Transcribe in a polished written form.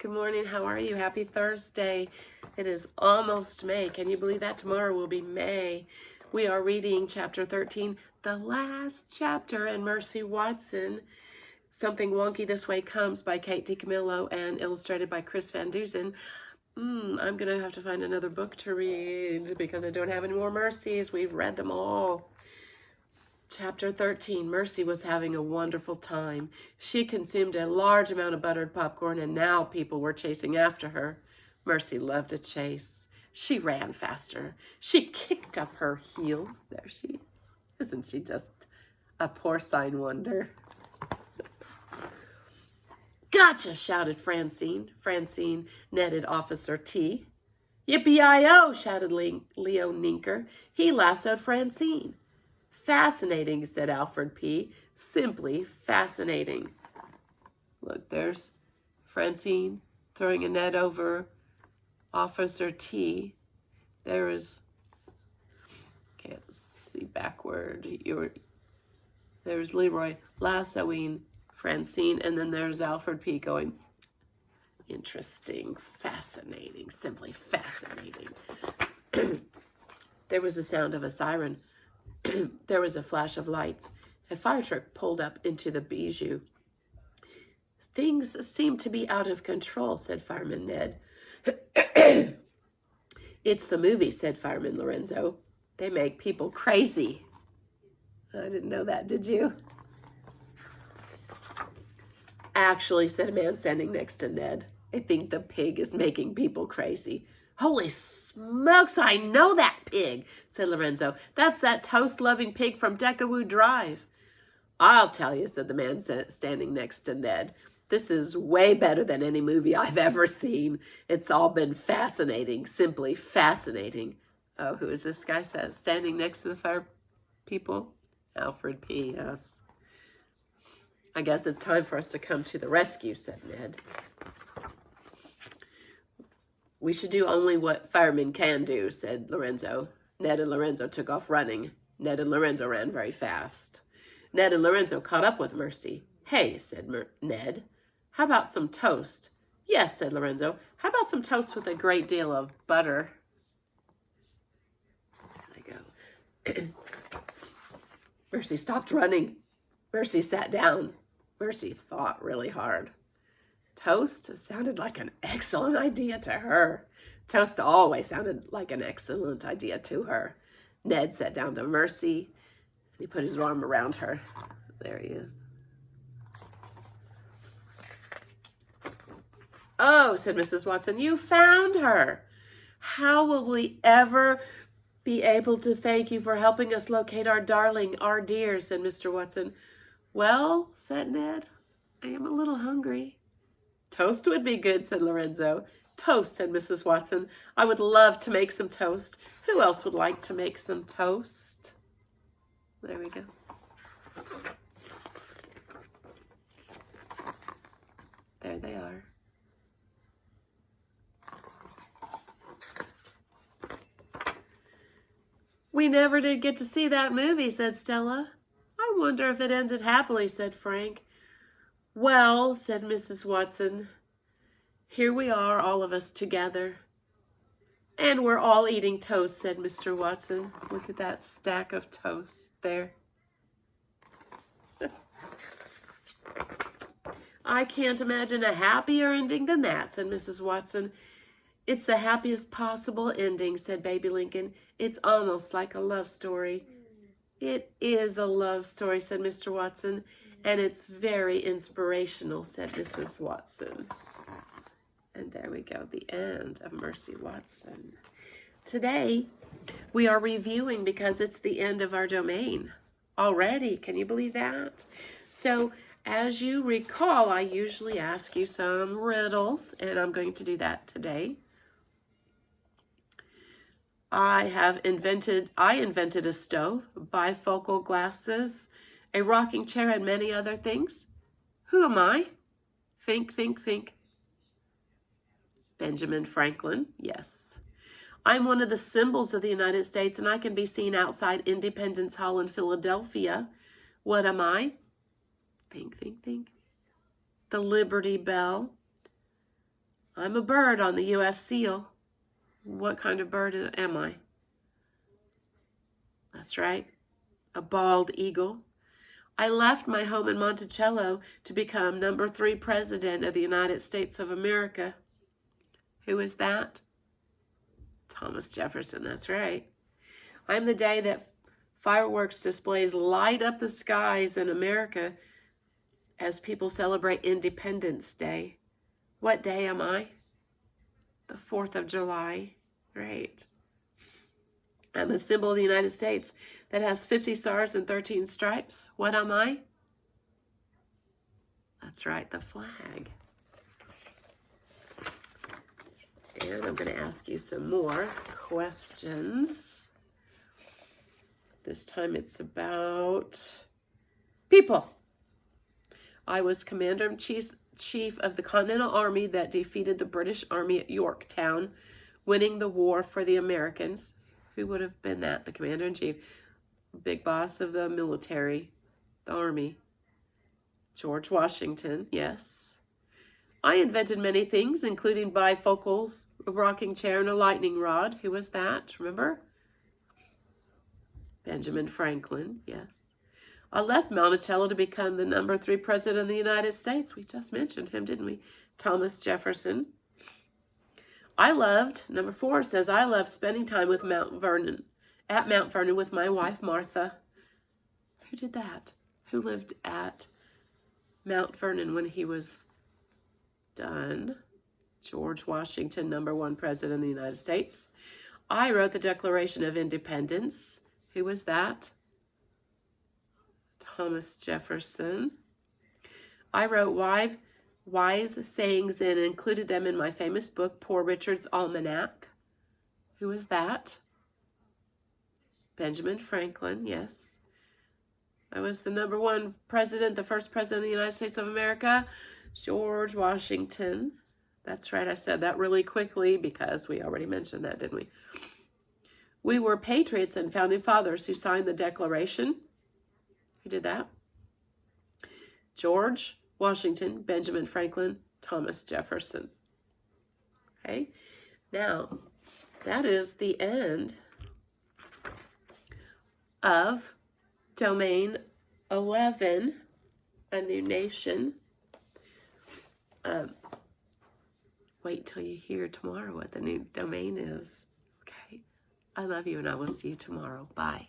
Good morning. How are you? Happy Thursday. It is almost May. Can you believe that? Tomorrow will be May. We are reading chapter 13, the last chapter, in Mercy Watson. Something Wonky This Way Comes by Kate DiCamillo and illustrated by Chris Van Dusen. I'm going to have to find another book to read because I don't have any more Mercies. We've read them all. Chapter 13, Mercy was having a wonderful time. She consumed a large amount of buttered popcorn, and now people were chasing after her. Mercy loved to chase. She ran faster. She kicked up her heels. There she is. Isn't she just a porcine wonder? Gotcha, shouted Francine. Francine netted Officer T. Yippee-I-O, shouted Leo Ninker. He lassoed Francine. Fascinating, said Alfred P. Simply fascinating. Look, there's Francine throwing a net over Officer T. There is, can't see backward. There's Leroy lassoing Francine, and then there's Alfred P. going, interesting, fascinating, simply fascinating. There was the sound of a siren. There was a flash of lights. A fire truck pulled up into the Bijou. Things seem to be out of control, said Fireman Ned. It's the movie, said Fireman Lorenzo. They make people crazy. I didn't know that, did you? Actually, said a man standing next to Ned, I think the pig is making people crazy. Holy smokes, I know that pig, said Lorenzo. That's that toast-loving pig from Decawoo Drive. I'll tell you, said the man standing next to Ned. This is way better than any movie I've ever seen. It's all been fascinating, simply fascinating. Oh, who is this guy standing next to the fire people? Alfred P., yes. I guess it's time for us to come to the rescue, said Ned. We should do only what firemen can do, said Lorenzo. Ned and Lorenzo took off running. Ned and Lorenzo ran very fast. Ned and Lorenzo caught up with Mercy. Hey, said Ned, how about some toast? Yes, said Lorenzo. How about some toast with a great deal of butter? There they go. Mercy stopped running. Mercy sat down. Mercy thought really hard. Toast sounded like an excellent idea to her. Toast always sounded like an excellent idea to her. Ned sat down to Mercy, and he put his arm around her. There he is. Oh, said Mrs. Watson, you found her. How will we ever be able to thank you for helping us locate our darling, our dear, said Mr. Watson. Well, said Ned, I am a little hungry. Toast would be good, said Lorenzo. Toast, said Mrs. Watson. I would love to make some toast. Who else would like to make some toast? There we go. There they are. We never did get to see that movie, said Stella. I wonder if it ended happily, said Frank. Well, said Mrs. Watson, here we are, all of us together. And we're all eating toast, said Mr. Watson. Look at that stack of toast there. I can't imagine a happier ending than that, said Mrs. Watson. It's the happiest possible ending, said Baby Lincoln. It's almost like a love story. It is a love story, said Mr. Watson. And it's very inspirational, said Mrs. Watson. And there we go, the end of Mercy Watson. Today, we are reviewing because it's the end of our domain already. Can you believe that? So, as you recall, I usually ask you some riddles, and I'm going to do that today. I invented a stove, bifocal glasses, a rocking chair, and many other things. Who am I? Think, think, think. Benjamin Franklin, yes. I'm one of the symbols of the United States, and I can be seen outside Independence Hall in Philadelphia. What am I? Think, think, think. The Liberty Bell. I'm a bird on the U.S. seal. What kind of bird am I? That's right, a bald eagle. I left my home in Monticello to become number 3 president of the United States of America. Who is that? Thomas Jefferson, that's right. I'm the day that fireworks displays light up the skies in America as people celebrate Independence Day. What day am I? The 4th of July. Right. I'm a symbol of the United States that has 50 stars and 13 stripes. What am I? That's right, the flag. And I'm going to ask you some more questions. This time it's about people. I was Commander-in-Chief of the Continental Army that defeated the British Army at Yorktown, winning the war for the Americans. Who would have been that? The Commander-in-Chief. Big boss of the military, the Army. George Washington, yes. I invented many things, including bifocals, a rocking chair, and a lightning rod. Who was that? Remember? Benjamin Franklin, yes. I left Monticello to become the number 3 president of the United States. We just mentioned him, didn't we? Thomas Jefferson. Number 4 says, I love spending time with Mount Vernon with my wife, Martha. Who did that? Who lived at Mount Vernon when he was done? George Washington, number 1 president of the United States. I wrote the Declaration of Independence. Who was that? Thomas Jefferson. I wrote wise sayings and included them in my famous book, Poor Richard's Almanac. Who was that? Benjamin Franklin, yes. I was the number 1 president, the first president of the United States of America, George Washington. That's right, I said that really quickly because we already mentioned that, didn't we? We were patriots and founding fathers who signed the Declaration. Who did that? George Washington, Benjamin Franklin, Thomas Jefferson. Okay, now that is the end of Domain 11, A New Nation. Wait till you hear tomorrow what the new domain is. Okay, I love you and I will see you tomorrow. Bye.